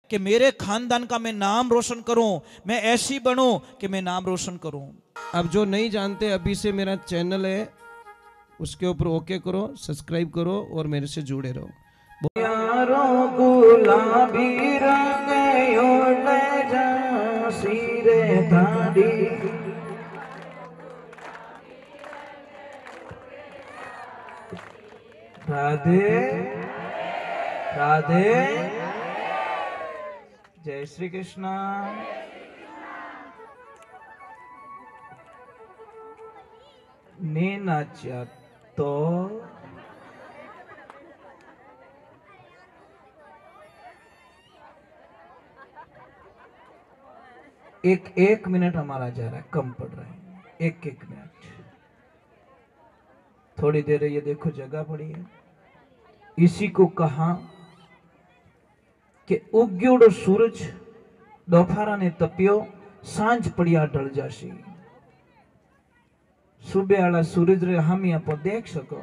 कि मेरे खानदान का मैं नाम रोशन करूं, मैं ऐसी बनूं कि मैं नाम रोशन करूं। अब जो नहीं जानते, अभी से मेरा चैनल है उसके ऊपर ओके करो, सब्सक्राइब करो और मेरे से जुड़े रहो। यारों गुलाबी रंग ओढ़े झांसी रे धाड़ी, राधे राधे, जय श्री कृष्णा। ने नाचा तो एक मिनट हमारा जा रहा है, कम पड़ रहा है, एक मिनट। थोड़ी देर ये देखो जगह पड़ी है। इसी को कहा कि उग्योड़ो सूरज दोपहरा ने तपियो, सांझ पड़िया ढल जासी। सुबह वाला सूरज रे हम यहाँ पर देख सको,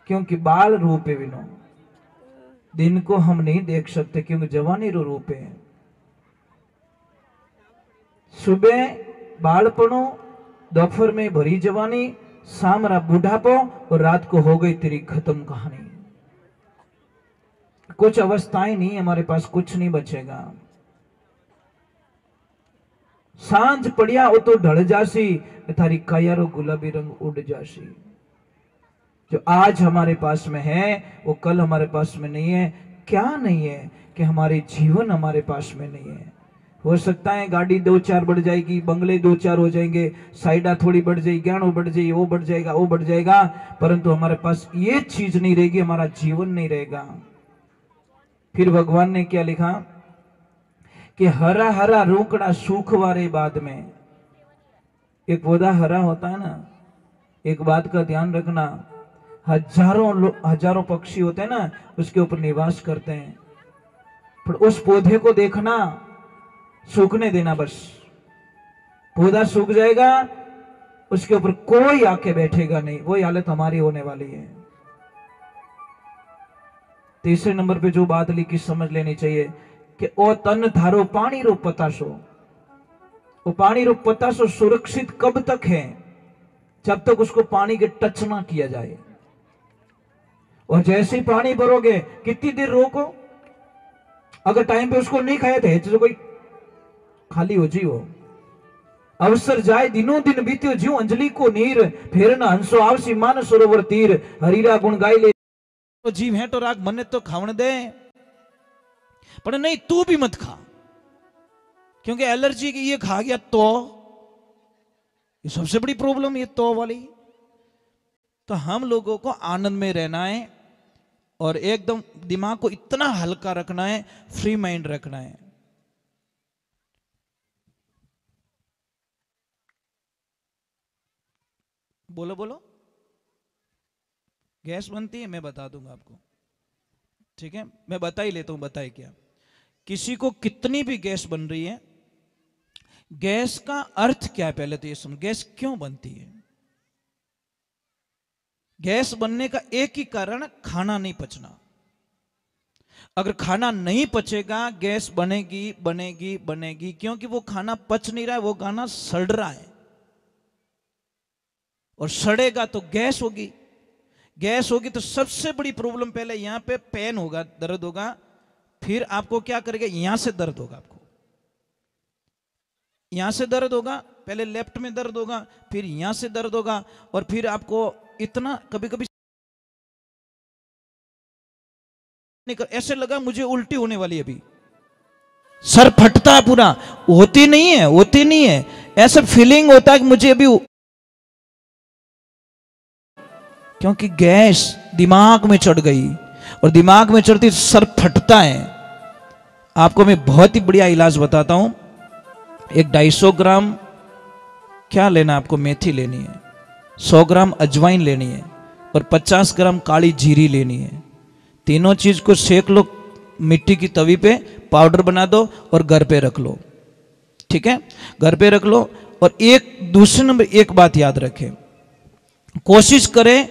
क्योंकि बाल रूप है विनो। दिन को हम नहीं देख सकते क्योंकि जवानी रो रूप है। सुबह बालपनो, दोपहर में भरी जवानी, शाम रा बुढ़ापो और रात को हो गई तेरी खत्म कहानी। कुछ अवस्थाएं नहीं, हमारे पास कुछ नहीं बचेगा। सांझ पड़िया वो तो ढल जासी, थारी कायारो गुलाबी रंग उड़ जासी। जो आज हमारे पास में है वो कल हमारे पास में नहीं है। क्या नहीं है कि हमारे जीवन हमारे पास में नहीं है। हो सकता है गाड़ी 2-4 बढ़ जाएगी, बंगले 2-4 हो जाएंगे, साइडा थोड़ी बढ़ जाएगी, गहनों बढ़ जाएगी, वो बढ़ जाएगा, वो बढ़ जाएगा, परंतु हमारे पास ये चीज नहीं रहेगी, हमारा जीवन नहीं रहेगा। फिर भगवान ने क्या लिखा कि हरा हरा रोकड़ा सूख वारे बाद में। एक पौधा हरा होता है ना, एक बात का ध्यान रखना, हजारों पक्षी होते हैं ना, उसके ऊपर निवास करते हैं, पर उस पौधे को देखना, सूखने देना बस। पौधा सूख जाएगा, उसके ऊपर कोई आके बैठेगा नहीं। वही हालत हमारी होने वाली है। तीसरे नंबर पे जो बात लिखी समझ लेनी चाहिए कि ओ तन थारो पानी रो पताशो। वो पानी रो पताशो सुरक्षित कब तक है? जब तक उसको पानी के टच ना किया जाए। और जैसे ही पानी भरोगे, कितनी देर रोको, अगर टाइम पे उसको नहीं खाया तो कोई खाली हो जी। वो अवसर जाए दिनों दिन बीत्यो, ज्यों अंजलि को नीर, फेर न हंसो आवसी मान सरोवर तीर, हरीरा गुण गाई ले। तो जीव है तो राग मने तो खावन दे, पर नहीं तू भी मत खा, क्योंकि एलर्जी की ये खा गया तो ये सबसे बड़ी प्रॉब्लम, ये तो वाली। तो हम लोगों को आनंद में रहना है और एकदम दिमाग को इतना हल्का रखना है, फ्री माइंड रखना है। बोलो बोलो। गैस बनती है, मैं बता दूंगा आपको, ठीक है? मैं बता ही लेता हूं। बताए क्या, किसी को कितनी भी गैस बन रही है, गैस का अर्थ क्या है पहले तो ये समझ। गैस क्यों बनती है? गैस बनने का एक ही कारण, खाना नहीं पचना। अगर खाना नहीं पचेगा, गैस बनेगी बनेगी बनेगी, क्योंकि वो खाना पच नहीं रहा है, वो खाना सड़ रहा है, और सड़ेगा तो गैस होगी। गैस होगी तो सबसे बड़ी प्रॉब्लम पहले यहां पे पेन होगा, दर्द होगा, फिर आपको क्या करेगा, यहां से दर्द होगा, आपको यहां से दर्द होगा, पहले लेफ्ट में दर्द होगा, फिर यहां से दर्द होगा, और फिर आपको इतना कभी कभी ऐसे लगा मुझे उल्टी होने वाली, अभी सर फटता है पूरा। होती नहीं है, होती नहीं है, ऐसा फीलिंग होता है कि मुझे अभी, क्योंकि गैस दिमाग में चढ़ गई, और दिमाग में चढ़ती सर फटता है। आपको मैं बहुत ही बढ़िया इलाज बताता हूं। एक 250 ग्राम क्या लेना, आपको मेथी लेनी है, 100 ग्राम अजवाइन लेनी है, और 50 ग्राम काली जीरी लेनी है। तीनों चीज को सेक लो मिट्टी की तवी पे, पाउडर बना दो और घर पे रख लो, ठीक है? घर पे रख लो। और एक दूसरे नंबर एक बात याद रखें, कोशिश करें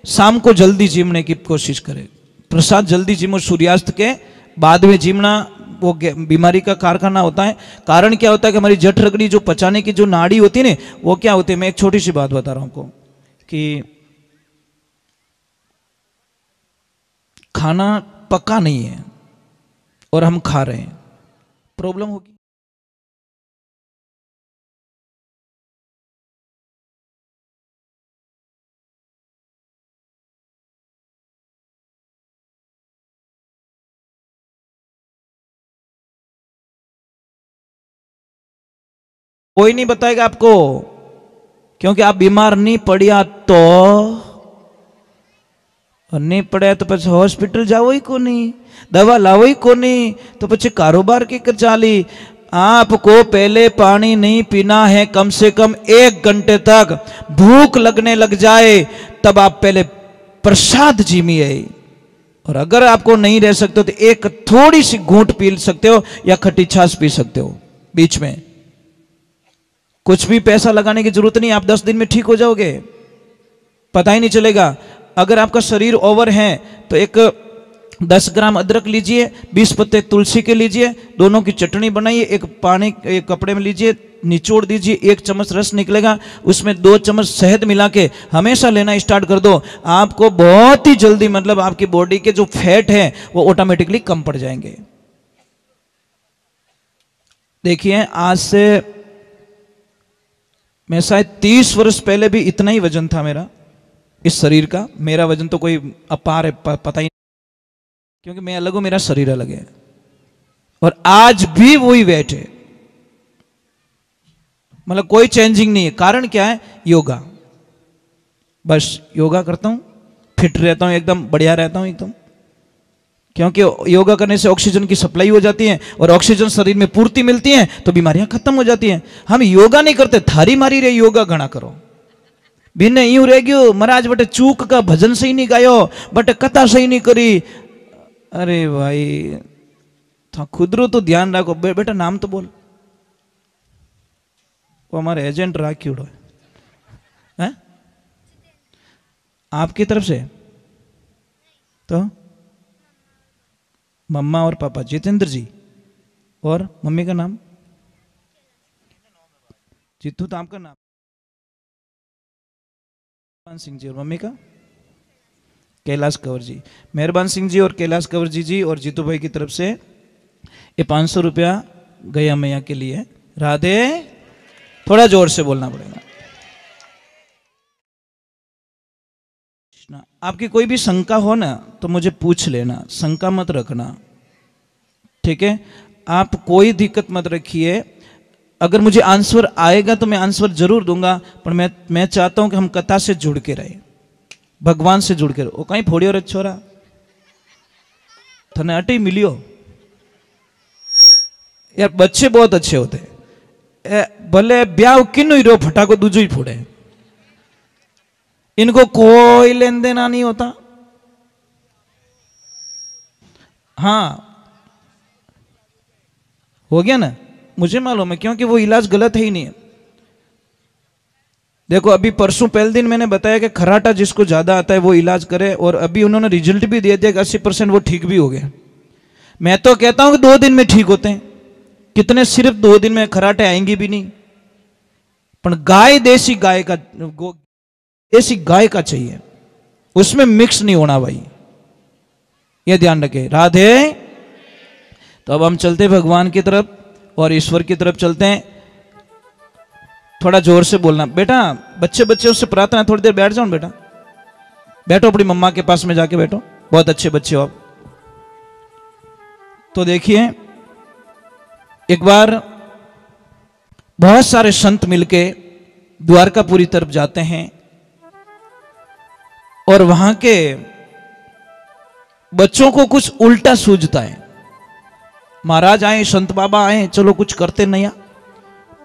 शाम को जल्दी जिमने की कोशिश करें। प्रसाद जल्दी जिमो सूर्यास्त के बाद में जीमना वो बीमारी का कारखाना होता है। कारण क्या होता है कि हमारी जठरगड़ी जो पचाने की जो नाड़ी होती है ना, वो क्या होती है, मैं एक छोटी सी बात बता रहा हूं आपको कि खाना पका नहीं है और हम खा रहे हैं, प्रॉब्लम होगी। कोई नहीं बताएगा आपको, क्योंकि आप बीमार नहीं पड़िया तो, और नहीं पड़े तो પછી હોસ્પિટલ જાવો ही को नहीं, दवा लावो ही को नहीं, तो પછી कारोबार की कर चाली। आपको पहले पानी नहीं पीना है, कम से कम 1 घंटे तक भूख लगने लग जाए तब आप पहले प्रसाद जीमिए। और अगर आपको नहीं रह सकते तो एक थोड़ी सी घूंट पी सकते हो या खट्टी छाछ पी सकते हो बीच में। कुछ भी पैसा लगाने की जरूरत नहीं, आप 10 दिन में ठीक हो जाओगे, पता ही नहीं चलेगा। अगर आपका शरीर ओवर है तो एक 10 ग्राम अदरक लीजिए, 20 पत्ते तुलसी के लीजिए, दोनों की चटनी बनाइए, एक पानी एक कपड़े में लीजिए, निचोड़ दीजिए, 1 चम्मच रस निकलेगा, उसमें 2 चम्मच शहद मिला के हमेशा लेना स्टार्ट कर दो। आपको बहुत ही जल्दी मतलब आपकी बॉडी के जो फैट है वो ऑटोमेटिकली कम पड़ जाएंगे। देखिए आज से मैं शायद 30 वर्ष पहले भी इतना ही वजन था मेरा, इस शरीर का। मेरा वजन तो कोई अपार है, पता ही नहीं, क्योंकि मैं अलग हूं, मेरा शरीर अलग है। और आज भी वही वेट है, मतलब कोई चेंजिंग नहीं है। कारण क्या है? योगा। बस योगा करता हूं, फिट रहता हूं, एकदम बढ़िया रहता हूं एकदम, क्योंकि योगा करने से ऑक्सीजन की सप्लाई हो जाती है और ऑक्सीजन शरीर में पूर्ति मिलती है तो बीमारियां खत्म हो जाती हैं। हम योगा नहीं करते, थारी मारी रे योगा घना करो। बिने यूं रह गयो महाराज बटे चूक का भजन सही नहीं गायो, बटे कथा सही नहीं करी। अरे भाई था खुदरो तो ध्यान रखो। बेटा नाम तो बोल, वो हमारे एजेंट राखियोड़ो है आपकी तरफ से। तो मम्मा और पापा जितेंद्र जी, और मम्मी का नाम जीतू, तो आपका नाम मेहरबान सिंह जी, और मम्मी का कैलाश कंवर जी। मेहरबान सिंह जी और कैलाश कंवर जी और जीतू भाई की तरफ से ये 500 रुपया गया मैया के लिए। राधे, थोड़ा जोर से बोलना पड़ेगा। आपकी कोई भी शंका हो ना तो मुझे पूछ लेना, शंका मत रखना, ठीक है? आप कोई दिक्कत मत रखिए। अगर मुझे आंसर आएगा तो मैं आंसर जरूर दूंगा, पर मैं चाहता हूं कि हम कथा से जुड़ के रहे, भगवान से जुड़ के रहे। वो कहीं फोड़ियो रे छोरा, थने अटी मिलियो यार। बच्चे बहुत अच्छे होते, भले ब्याह किन्नु ही रो फटाको दूजो ही फोड़े, इनको कोई लेन देना नहीं होता। हाँ हो गया ना, मुझे मालूम है, क्योंकि वो इलाज गलत है ही नहीं है। देखो अभी परसों पहले दिन मैंने बताया कि खराटा जिसको ज्यादा आता है वो इलाज करे, और अभी उन्होंने रिजल्ट भी दे दिया कि 80% वो ठीक भी हो गए। मैं तो कहता हूं कि 2 दिन में ठीक होते हैं। कितने सिर्फ 2 दिन में खराटे आएंगी भी नहीं। पर गाय देसी गाय का, देसी गाय का चाहिए, उसमें मिक्स नहीं होना भाई, ये ध्यान रखे। राधे। तो अब हम चलते भगवान की तरफ और ईश्वर की तरफ चलते हैं। थोड़ा जोर से बोलना बेटा। बच्चे बच्चे उससे प्रार्थना, थोड़ी देर बैठ जाओ बेटा, बैठो अपनी मम्मा के पास में जाके बैठो, बहुत अच्छे बच्चे हो आप। तो देखिए एक बार बहुत सारे संत मिलके द्वारकापुरी तरफ जाते हैं और वहां के बच्चों को कुछ उल्टा सूझता है। महाराज आए, संत बाबा आए, चलो कुछ करते नहीं।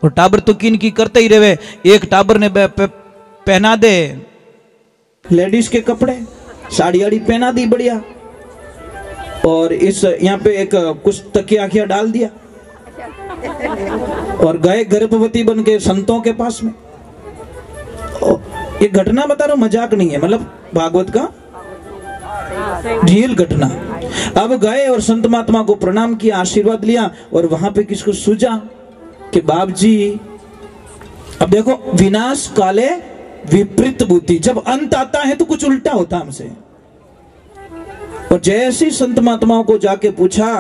और टाबर तो किन की करते ही रहे। एक टाबर ने पहना दे लेडीज के कपड़े, साड़ी आड़ी पहना दी बढ़िया, और इस यहाँ पे एक कुछ तकिया आखिया डाल दिया और गए गर्भवती बन के संतों के पास में। ये घटना बता रहा हूं, मजाक नहीं है, मतलब भागवत का रियल घटना। अब गए और संत महात्मा को प्रणाम किया, आशीर्वाद लिया, और वहां पे किसको सूझा कि बाप जी, अब देखो, विनाश काले विपरीत बुद्धि, जब अंत आता है तो कुछ उल्टा होता हमसे। और जैसे ही संत महात्माओं को जाके पूछा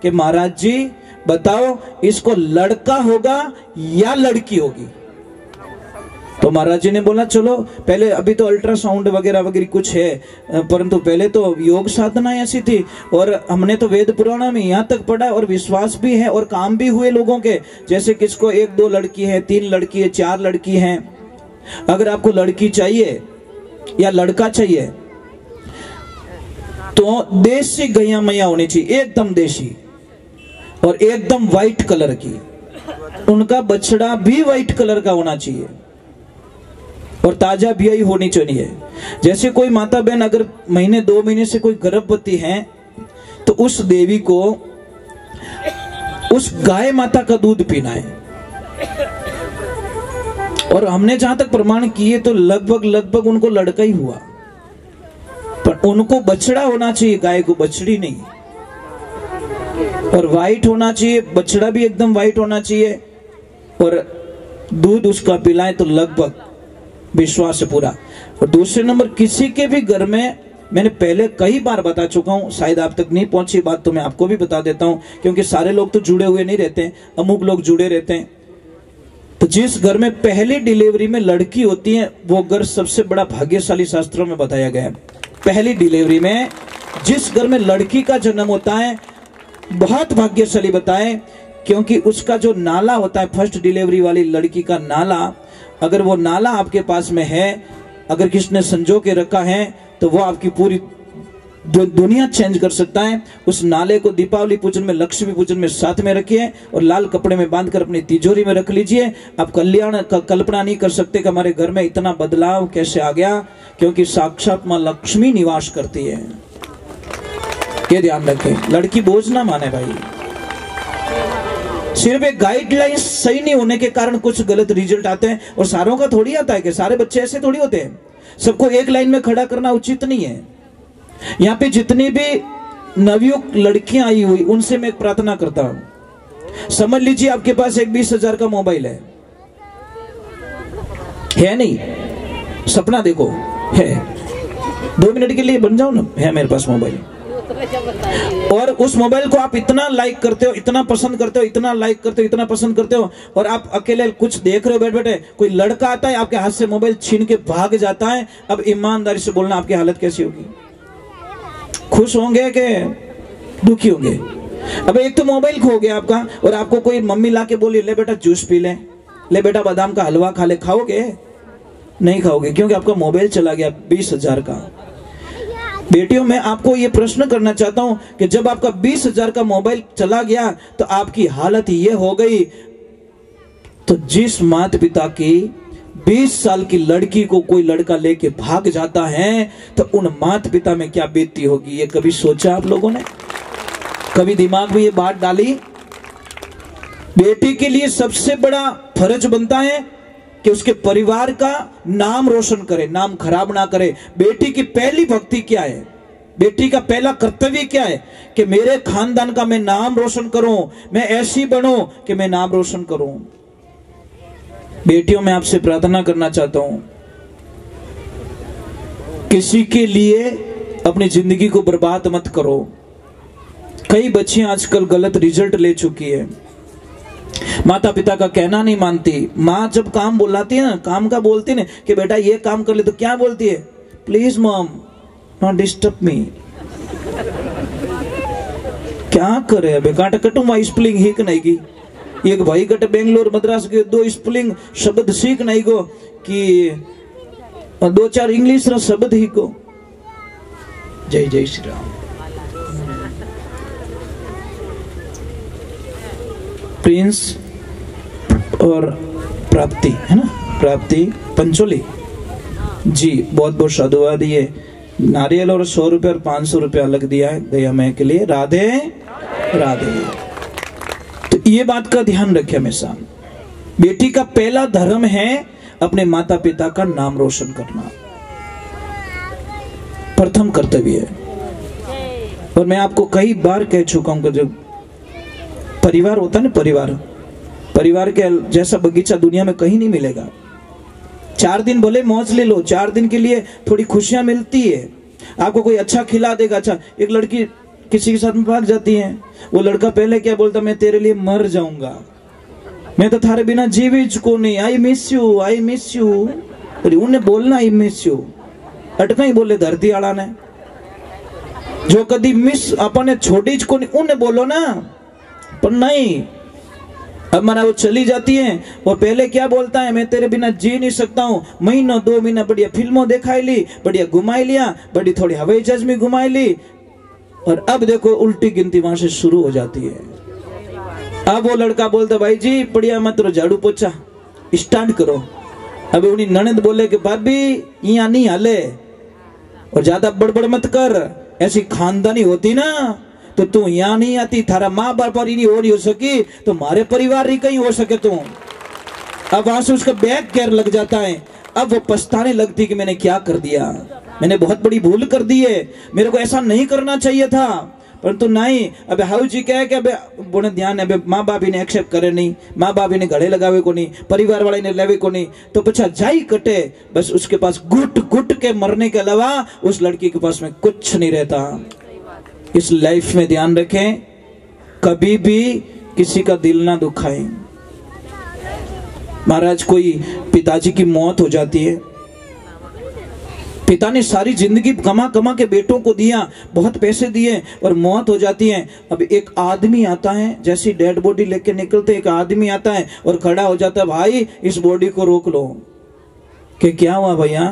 कि महाराज जी बताओ, इसको लड़का होगा या लड़की होगी? तो महाराज जी ने बोला चलो पहले, अभी तो अल्ट्रासाउंड वगैरह वगैरह कुछ है, परंतु पहले तो योग साधना ऐसी थी, और हमने तो वेद पुराण में यहाँ तक पढ़ा, और विश्वास भी है और काम भी हुए लोगों के, जैसे किसको 1-2 लड़की है, 3 लड़की है, 4 लड़की हैं। अगर आपको लड़की चाहिए या लड़का चाहिए तो देसी गैया मैया होनी चाहिए, एकदम देसी और एकदम व्हाइट कलर की। उनका बछड़ा भी व्हाइट कलर का होना चाहिए और ताजा ब्याई होनी चाहिए। जैसे कोई माता बहन अगर महीने 2 महीने से कोई गर्भवती है तो उस देवी को उस गाय माता का दूध पीना है। और हमने जहां तक प्रमाण किए तो लगभग उनको लड़का ही हुआ, पर उनको बछड़ा होना चाहिए, गाय को बछड़ी नहीं। और व्हाइट होना चाहिए, बछड़ा भी एकदम व्हाइट होना चाहिए, और दूध उसका पिलाए तो लगभग विश्वास से पूरा। और दूसरे नंबर, किसी के भी घर में, मैंने पहले कई बार बता चुका हूं, शायद आप तक नहीं पहुंची बात, तो मैं आपको भी बता देता हूं, क्योंकि सारे लोग तो जुड़े हुए नहीं रहते, अमुक लोग जुड़े रहते हैं। तो जिस घर में पहली डिलीवरी में लड़की होती है वो घर सबसे बड़ा भाग्यशाली, शास्त्रों में बताया गया है। पहली डिलीवरी में जिस घर में लड़की का जन्म होता है बहुत भाग्यशाली बताए, क्योंकि उसका जो नाला होता है, फर्स्ट डिलीवरी वाली लड़की का नाला, अगर वो नाला आपके पास में है, अगर किसने संजो के रखा है, तो वो आपकी पूरी दुनिया चेंज कर सकता है। उस नाले को दीपावली पूजन में, लक्ष्मी पूजन में साथ में रखिए और लाल कपड़े में बांधकर अपनी तिजोरी में रख लीजिए। आप कल्याण का कल्पना नहीं कर सकते कि हमारे घर में इतना बदलाव कैसे आ गया, क्योंकि साक्षात मां लक्ष्मी निवास करती है। ये ध्यान रखें, लड़की बोझ ना माने भाई। सिर्फ एक गाइडलाइन सही नहीं होने के कारण कुछ गलत रिजल्ट आते हैं, और सारों का थोड़ी आता है कि सारे बच्चे ऐसे थोड़ी होते हैं। सबको एक लाइन में खड़ा करना उचित नहीं है। यहाँ पे जितनी भी नवयुक्त लड़कियां आई हुई, उनसे मैं एक प्रार्थना करता हूं, समझ लीजिए आपके पास एक 20,000 का मोबाइल है नहीं? सपना देखो है, 2 मिनट के लिए बन जाओ ना, है मेरे पास मोबाइल, और उस मोबाइल को आप इतना लाइक करते हो, इतना पसंद करते हो, इतना लाइक करते हो, इतना पसंद करते हो, और आप अकेले कुछ देख रहे हो बैठ बैठे, कोई लड़का आता है आपके हाथ से मोबाइल छीन के भाग जाता है। अब ईमानदारी से बोलना, आपकी हालत कैसी होगी? खुश होंगे कि दुखी होंगे? अब एक तो मोबाइल खो गया आपका, और आपको कोई मम्मी लाके बोली ले बेटा जूस पी ले बेटा बादाम का हलवा खा ले, खाओगे? नहीं खाओगे, क्योंकि आपका मोबाइल चला गया 20,000 का। बेटियों, मैं आपको ये प्रश्न करना चाहता हूं कि जब आपका 20,000 का मोबाइल चला गया तो आपकी हालत ये हो गई, तो जिस माता पिता की 20 साल की लड़की को कोई लड़का लेके भाग जाता है तो उन माता पिता में क्या बीतती होगी, ये कभी सोचा आप लोगों ने? कभी दिमाग में ये बात डाली? बेटी के लिए सबसे बड़ा फर्ज बनता है कि उसके परिवार का नाम रोशन करे, नाम खराब ना करे। बेटी की पहली भक्ति क्या है? बेटी का पहला कर्तव्य क्या है? कि मेरे खानदान का मैं नाम रोशन करूं, मैं ऐसी बनूं कि मैं नाम रोशन करूं। बेटियों, मैं आपसे प्रार्थना करना चाहता हूं, किसी के लिए अपनी जिंदगी को बर्बाद मत करो। कई बच्चियां आजकल गलत रिजल्ट ले चुकी है, माता पिता का कहना नहीं मानती। माँ जब काम बुलाती है ना, काम का बोलती है ना कि बेटा ये काम कर ले, तो क्या बोलती है? Please mom not disturb me. क्या करे बेकाट कटू स्पेलिंग ही नहीं की, एक भाई कट बेंगलोर मद्रास के 2 स्पेलिंग शब्द सीख नहीं गो कि 2-4 इंग्लिश रा शब्द ही को। जय जय श्री राम। प्रिंस और प्राप्ति है ना, प्राप्ति पंचोली जी, बहुत बहुत साधुवाद। ये नारियल और 100 रुपए और 500 रुपए अलग दिया है गया मैं के लिए। राधे राधे। तो ये बात का ध्यान रखे हमेशा। बेटी का पहला धर्म है अपने माता पिता का नाम रोशन करना, प्रथम कर्तव्य है। और मैं आपको कई बार कह चुका हूं कि जो परिवार होता है ना, परिवार के जैसा बगीचा दुनिया में कहीं नहीं मिलेगा। 4 दिन भले मौज ले लो, 4 दिन के लिए थोड़ी खुशियां मिलती है, आपको कोई अच्छा खिला देगा। अच्छा, एक लड़की किसी के साथ में भाग जाती है, वो लड़का पहले क्या बोलता, मैं तेरे लिए मर जाऊंगा, मैं तो थारे बिना जीवित को नहीं, I miss you, I miss you. उन्हें बोलना आई मिस यू, अटका ही बोले धरती आला ने, जो कदी मिस अपने छोड़ी को नहीं, उन्हें बोलो ना, पर नहीं। अब माना वो चली जाती है, वो पहले क्या बोलता है, मैं तेरे बिना जी नहीं सकता हूँ, महीनों 2 महीना बढ़िया फिल्मों दिखाई ली, बढ़िया घुमाई लिया, बड़ी थोड़ी हवाई जहाज में घुमाई ली, और अब देखो उल्टी गिनती वहां से शुरू हो जाती है। अब वो लड़का बोलता, भाई जी बढ़िया मत रो, झाड़ू पोछा स्टार्ट करो। अब उन्हीं ननद बोले कि भाभी यहाँ नहीं हाले, और ज्यादा बड़बड़ मत कर, ऐसी खानदानी होती ना तो तू यहाँ नहीं आती, थारा माँ बाप और ही नहीं हो सकी तो हमारे परिवार ही कहीं हो सके तू। अब वहां से उसका बैक गेयर लग जाता है, अब वो पछताने लगती कि मैंने क्या कर दिया, मैंने बहुत बड़ी भूल कर दी है, मेरे को ऐसा नहीं करना चाहिए था, परंतु नहीं। अब हाउ जी कहे कि अब बोने ध्यान है, माँ बाप ने एक्सेप्ट करे नहीं, माँ बाप ने गले लगावे को नहीं, परिवार वाले ने लेवे को नहीं, तो पछा जाई कटे, बस उसके पास घुट घुट के मरने के अलावा उस लड़की के पास में कुछ नहीं रहता। इस लाइफ में ध्यान रखें, कभी भी किसी का दिल ना दुखाएं। महाराज, कोई पिताजी की मौत हो जाती है, पिता ने सारी जिंदगी कमा कमा के बेटों को दिया, बहुत पैसे दिए, और मौत हो जाती है। अब एक आदमी आता है, जैसी डेड बॉडी लेके निकलते एक आदमी आता है और खड़ा हो जाता है, भाई इस बॉडी को रोक लो। कि क्या हुआ भैया,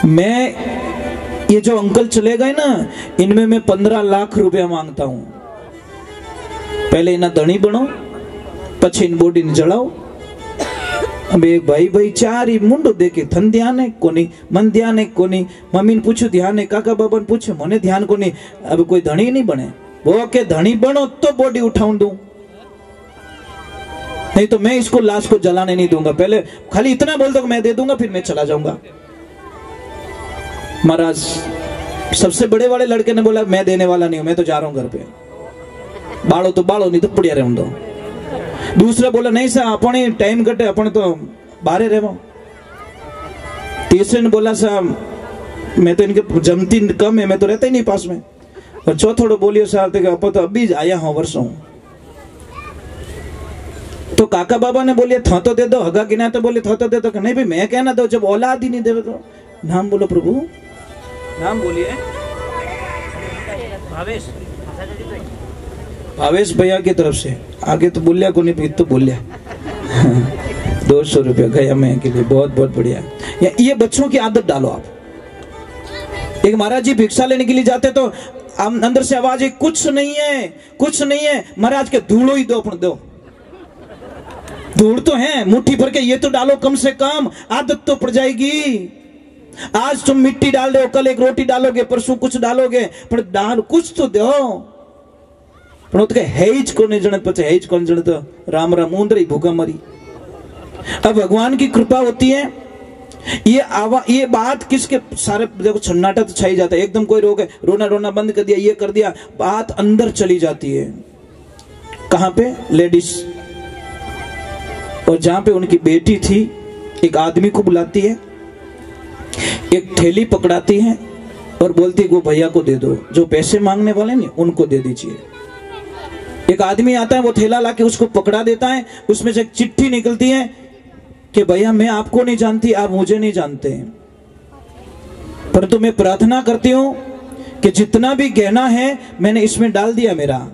मैं ये जो अंकल चले गए ना, इनमें मैं 15 लाख रुपया मांगता हूं, पहले इन्हें धनी बनो, पछी इन बॉडी ने जलाओ। अब एक भाई 4 ही मुंडो देखे, थन ध्यान है कोनी, मन ध्यान है कोनी, मम्मी ने पूछो ध्यान है, काका बाबा ने पूछो, मने ध्यान कोनी। अब कोई धनी नहीं बने, वो के धनी बनो तो बॉडी उठाऊं दूं, नहीं तो मैं इसको लाश को जलाने नहीं दूंगा। पहले खाली इतना बोल दो मैं दे दूंगा, फिर मैं चला जाऊंगा। महाराज, सबसे बड़े वाले लड़के ने बोला, मैं देने वाला नहीं हूं, मैं तो जा रहा हूं घर पे, बाड़ो तो बाड़ो, नहीं तो पड़िया रहूं दो। दूसरा बोला, नहीं सर अपने टाइम कटे, अपने तो बाहर रहो। तीसरे ने बोला, साहब मैं तो इनके जमती कम है, मैं तो रहता ही नहीं पास में। और चौथोड़ो बोलियो, साहब आप तो अभी आया हूं, वर्षों। तो काका बाबा ने बोलिए, था तो दे दो, हगा गिना तो बोले था तो दे दो, नहीं भाई मैं कहना दो, जब औलाद ही नहीं दे तो। नाम बोलो प्रभु, नाम बोलिए। भावेश भैया की तरफ से, आगे तो बोलिया को नहीं, तो बोलिया 200 रुपया गया मैं के लिए, बहुत बहुत बढ़िया। ये बच्चों की आदत डालो आप। एक महाराज जी भिक्षा लेने के लिए जाते तो अंदर से आवाज है, कुछ नहीं है, कुछ नहीं है। महाराज के धूलो ही दो, अपन दो, धूल तो है मुट्ठी भर के, ये तो डालो, कम से कम आदत तो पड़ जाएगी। आज तुम मिट्टी डाल रहे हो, कल एक रोटी डालोगे, परसों कुछ डालोगे, पर डाल कुछ तो दो। पर हेज को नहीं जणत, पचे हेज को नहीं जणत, राम राम ऊंदरी भूखा मरी। अब भगवान की कृपा होती है, ये बात किसके सारे देखो सन्नाटा तो छाई जाता है, एकदम कोई रोक है, रोना रोना बंद कर दिया, ये कर दिया, बात अंदर चली जाती है। कहां पे? लेडीज। और जहां पे उनकी बेटी थी, एक आदमी को बुलाती है, एक थैली पकड़ाती है और बोलती है, वो भैया को दे दो, जो पैसे मांगने वाले नहीं उनको दे दीजिए। एक आदमी आता है, वो थैला लाके उसको पकड़ा देता है, उसमें से एक चिट्ठी निकलती है कि भैया मैं आपको नहीं जानती, आप मुझे नहीं जानते, परंतु मैं प्रार्थना करती हूं कि जितना भी गहना है मैंने इसमें डाल दिया, मेरा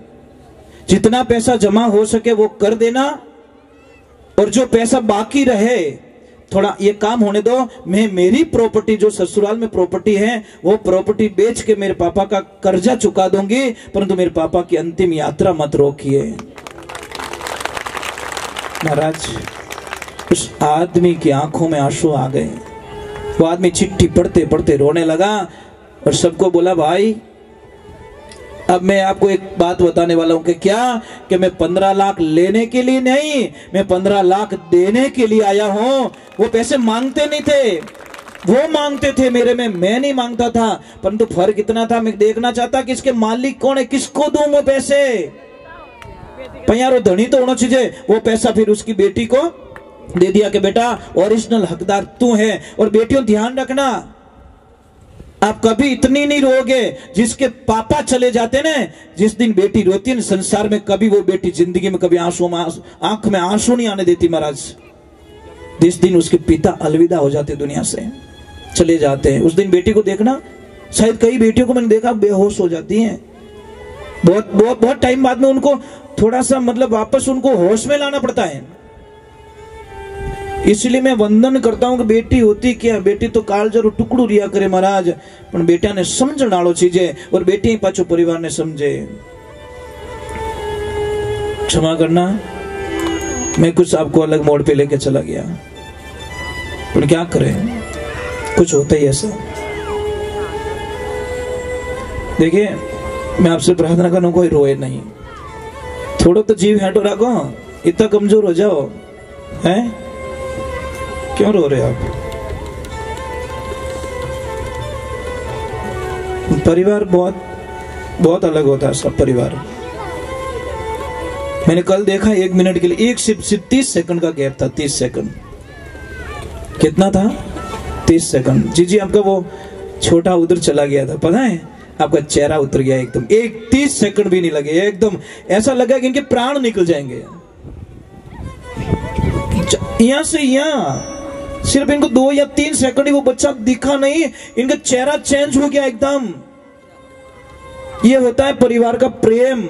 जितना पैसा जमा हो सके वो कर देना, और जो पैसा बाकी रहे थोड़ा ये काम होने दो, मैं मेरी प्रॉपर्टी जो ससुराल में प्रॉपर्टी है वो प्रॉपर्टी बेच के मेरे पापा का कर्जा चुका दूंगी, परंतु मेरे पापा की अंतिम यात्रा मत रोकिए। महाराज, उस आदमी की आंखों में आंसू आ गए। वो आदमी चिट्ठी पढ़ते पढ़ते रोने लगा और सबको बोला, भाई अब मैं आपको एक बात बताने वाला हूं कि क्या, कि मैं 15 लाख लेने के लिए नहीं, मैं 15 लाख देने के लिए आया हूं। वो पैसे मांगते नहीं थे, वो मांगते थे मेरे में, मैं नहीं मांगता था। परंतु फर्क इतना था, मैं देखना चाहता कि इसके मालिक कौन है, किसको दूं वो पैसे। पयारो धनी तो होना चाहिए। वो पैसा फिर उसकी बेटी को दे दिया कि बेटा ओरिजिनल हकदार तू है। और बेटियों ध्यान रखना, आप कभी इतनी नहीं रोगे। जिसके पापा चले जाते ना, जिस दिन बेटी रोती है ना संसार में, कभी वो बेटी जिंदगी में कभी आंख में आंसू नहीं आने देती महाराज। जिस दिन उसके पिता अलविदा हो जाते, दुनिया से चले जाते हैं, उस दिन बेटी को देखना, शायद कई बेटियों को मैंने देखा बेहोश हो जाती हैं। बहुत टाइम बाद में उनको थोड़ा सा मतलब वापस उनको होश में लाना पड़ता है। इसलिए मैं वंदन करता हूं कि बेटी होती क्या, बेटी तो कालजरो टुकड़ू रिया करे महाराज, पण बेटा ने समझण वालो चीजे, और बेटी पाछो परिवार ने समझे। क्षमा करना, मैं कुछ आपको अलग मोड़ पे लेके चला गया, पर क्या करें, कुछ होता ही ऐसा। देखिए, मैं आपसे प्रार्थना करूं कोई रोए नहीं, थोड़ा तो जीव हैंटो रखो, इतना कमजोर हो जाओ हैं, क्यों रो रहे आप? परिवार बहुत अलग होता है, सब परिवार। मैंने कल देखा 1 मिनट के लिए, एक सिर्फ 30 सेकंड का गैप था, 30 सेकंड। कितना था? 30 सेकंड। जी आपका वो छोटा उधर चला गया था, पता है? आपका चेहरा उतर गया एकदम, 30 सेकंड भी नहीं लगे, एकदम ऐसा लगा कि इनके प्राण निकल जाएंगे। यहां से यहां सिर्फ इनको 2 या 3 सेकंड ही वो बच्चा दिखा नहीं, इनका चेहरा चेंज हो गया एकदम। ये होता है परिवार का प्रेम।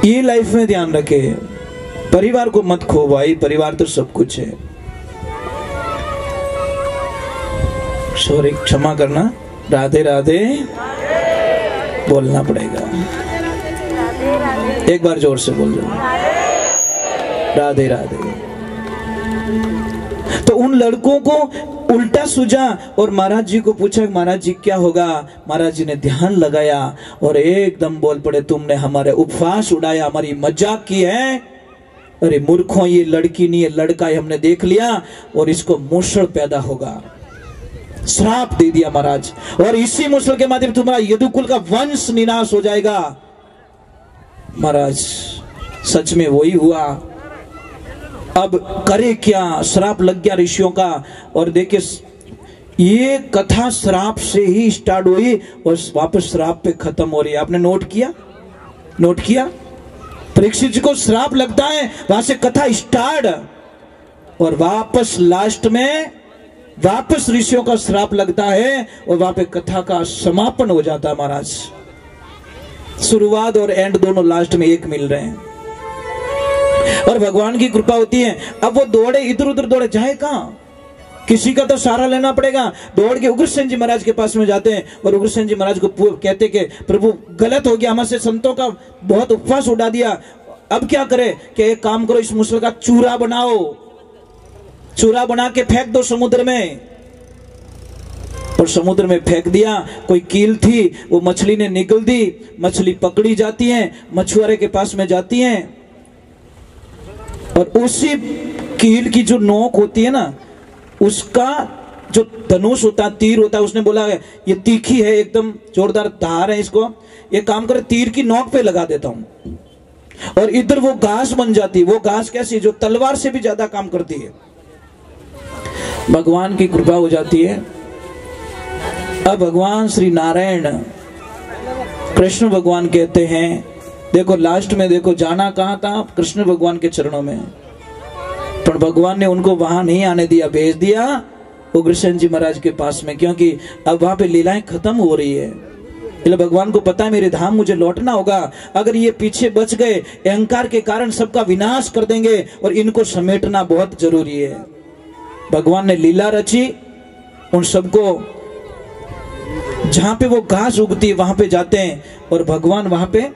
ये लाइफ में ध्यान रखे, परिवार को मत खो भाई, परिवार तो सब कुछ है। सॉरी, क्षमा करना, राधे राधे बोलना पड़ेगा, एक बार जोर से बोल दो, राधे राधे। तो उन लड़कों को उल्टा सूझा और महाराज जी को पूछा, महाराज जी क्या होगा? महाराज जी ने ध्यान लगाया और एकदम बोल पड़े, तुमने हमारे उपवास उड़ाया, हमारी मजाक की है। अरे मूर्खों, ये लड़की नहीं है, लड़का है, हमने देख लिया, और इसको मूषण पैदा होगा। श्राप दे दिया महाराज, और इसी मूषण के माध्यम तुम्हारा यदुकुल का वंश निनाश हो जाएगा। महाराज सच में वही हुआ। अब करे क्या? श्राप लग गया ऋषियों का। और देखिए, ये कथा श्राप से ही स्टार्ट हुई और वापस श्राप पे खत्म हो रही है। आपने नोट किया? परीक्षित जी को श्राप लगता है, वहां से कथा स्टार्ट, और वापस लास्ट में वापस ऋषियों का श्राप लगता है, और वहां पे कथा का समापन हो जाता है महाराज। शुरुआत और एंड दोनों लास्ट में एक मिल रहे हैं, और भगवान की कृपा होती है। अब वो दौड़े, इधर उधर दौड़े, जाए कहां? किसी का तो सहारा लेना पड़ेगा। दौड़ के उग्रसेन जी महाराज के पास में जाते हैं, और उग्रसेन जी महाराज को कहते कि प्रभु गलत हो गया, हमसे संतों का बहुत उपवास उड़ा दिया, अब क्या करे? कि एक काम करो, इस मूसल का चूरा बनाओ, चूरा बना के फेंक दो समुद्र में। और समुद्र में फेंक दिया। कोई कील थी, वो मछली ने निगल दी, मछली पकड़ी जाती है, मछुआरे के पास में जाती है, और उसी कील की जो नोक होती है ना, उसका जो धनुष होता है, तीर होता है, उसने बोला है ये तीखी है, एकदम जोरदार धार है, इसको ये काम करे तीर की नोक पे लगा देता हूं, और इधर वो घास बन जाती है। वो घास कैसी? जो तलवार से भी ज्यादा काम करती है। भगवान की कृपा हो जाती है। अब भगवान श्री नारायण कृष्ण भगवान कहते हैं, देखो लास्ट में देखो जाना कहां था? कृष्ण भगवान के चरणों में, पर भगवान ने उनको वहां नहीं आने दिया, भेज दिया उग्रसेन जी महाराज के पास में, क्योंकि अब वहां पे लीलाएं खत्म हो रही है। इसलिए भगवान को पता है मेरे धाम मुझे लौटना होगा। अगर ये पीछे बच गए, अहंकार के कारण सबका विनाश कर देंगे, और इनको समेटना बहुत जरूरी है। भगवान ने लीला रची, उन सबको जहां पे वो घास उगती है वहां पे जाते हैं, और भगवान वहां पे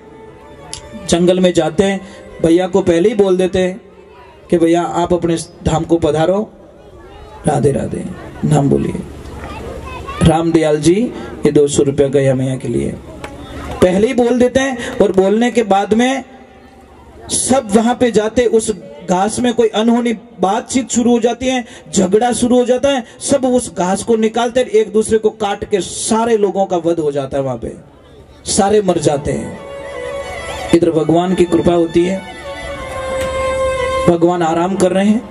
जंगल में जाते हैं। भैया को पहले ही बोल देते हैं कि भैया आप अपने धाम को पधारो, राधे राधे नाम बोलिए। रामदयाल जी ये 200 रुपया गया मैया के लिए, पहले ही बोल देते हैं। और बोलने के बाद में सब वहां पे जाते, उस घास में कोई अनहोनी बातचीत शुरू हो जाती है, झगड़ा शुरू हो जाता है, सब उस घास को निकालते हैं, एक दूसरे को काट के सारे लोगों का वध हो जाता है, वहां पे सारे मर जाते हैं। इधर भगवान की कृपा होती है, भगवान आराम कर रहे हैं।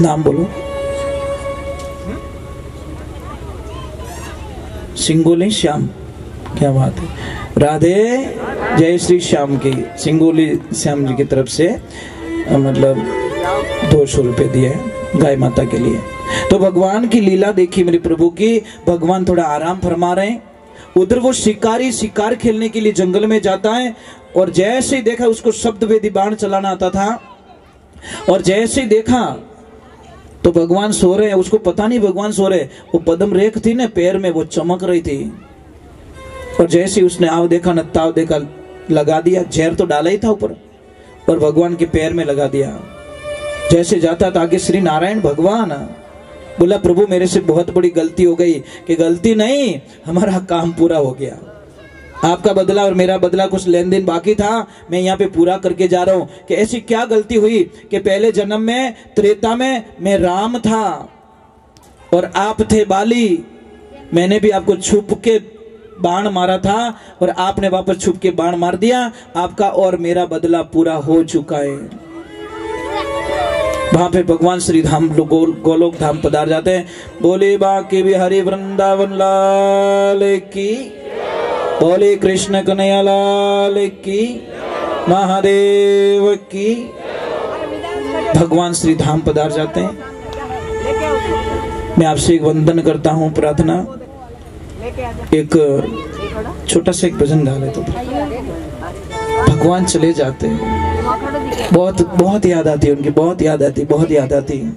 नाम बोलो। सिंगोली श्याम, क्या बात है। राधे, जय श्री श्याम की, सिंगोली श्याम जी की तरफ से मतलब 200 रुपए दिए गाय माता के लिए। तो भगवान की लीला देखी मेरे प्रभु की, भगवान थोड़ा आराम फरमा रहे हैं। उधर वो शिकारी शिकार खेलने के लिए जंगल में जाता है, और जैसे ही देखा उसको शब्द वेदी बाण चलाना आता था, और जैसे ही देखा तो भगवान सो रहे हैं, उसको पता नहीं भगवान सो रहे। वो पद्म रेख थी ना पैर में, वो चमक रही थी, और जैसे उसने आव देखा न ताव देखा, लगा दिया, जहर तो डाला ही था ऊपर, और भगवान के पैर में लगा दिया। जैसे जाता था आगे श्री नारायण भगवान बोला, प्रभु मेरे से बहुत बड़ी गलती हो गई। कि गलती नहीं, हमारा काम पूरा हो गया, आपका बदला और मेरा बदला कुछ लेन देन बाकी था, मैं यहाँ पे पूरा करके जा रहा हूं। कि ऐसी क्या गलती हुई कि पहले जन्म में त्रेता में मैं राम था और आप थे बाली, मैंने भी आपको छुप के बाण मारा था और आपने वापस छुप के बाण मार दिया, आपका और मेरा बदला पूरा हो चुका है। वहां पे भगवान श्री धाम गोलोक धाम पधार जाते हैं। बोले बांके बिहारी वृंदावन लाल की, बोले कृष्ण कन्हैया लाल की, महादेव की। भगवान श्री धाम पधार जाते हैं। मैं आपसे एक वंदन करता हूँ, प्रार्थना, एक छोटा सा एक भजन गा ले तो भगवान चले जाते हैं। बहुत बहुत याद आती है उनकी, बहुत याद आती, बहुत याद आती है।